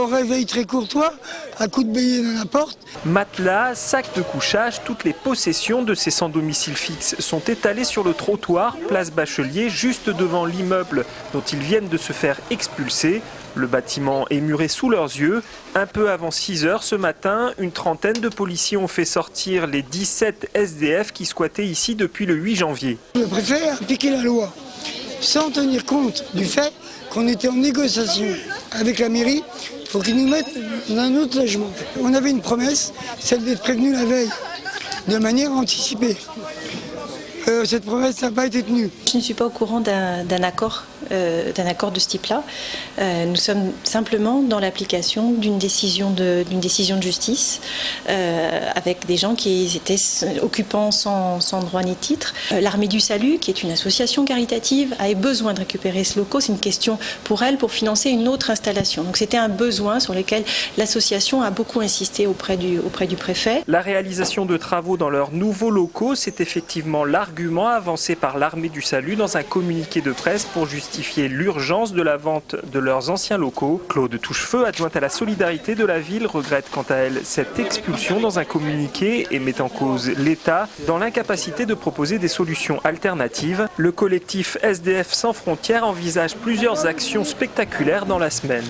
réveil très courtois, à coup de bélier dans la porte. Matelas, sacs de couchage, toutes les possessions de ces sans domicile fixe sont étalées sur le trottoir, place Bachelier, juste devant l'immeuble dont ils viennent de se faire expulser. Le bâtiment est muré sous leurs yeux. Un peu avant 6 h ce matin, une trentaine de policiers ont fait sortir les 17 SDF qui squattaient ici depuis le 8 janvier. Le préfet a appliqué la loi sans tenir compte du fait qu'on était en négociation avec la mairie pour qu'ils nous mettent dans un autre logement. On avait une promesse, celle d'être prévenu la veille, de manière anticipée. Cette promesse n'a pas été tenue. Je ne suis pas au courant d'un accord de ce type-là. Nous sommes simplement dans l'application d'une décision de justice avec des gens qui étaient occupants sans droit ni titre. L'Armée du Salut, qui est une association caritative, avait besoin de récupérer ce local. C'est une question pour elle pour financer une autre installation. Donc c'était un besoin sur lequel l'association a beaucoup insisté auprès du préfet. La réalisation de travaux dans leurs nouveaux locaux, c'est effectivement l'argument avancé par l'Armée du Salut dans un communiqué de presse pour justifier l'urgence de la vente de leurs anciens locaux. Claude Touchefeu, adjointe à la solidarité de la ville, regrette quant à elle cette expulsion dans un communiqué et met en cause l'État dans l'incapacité de proposer des solutions alternatives. Le collectif SDF Sans Frontières envisage plusieurs actions spectaculaires dans la semaine.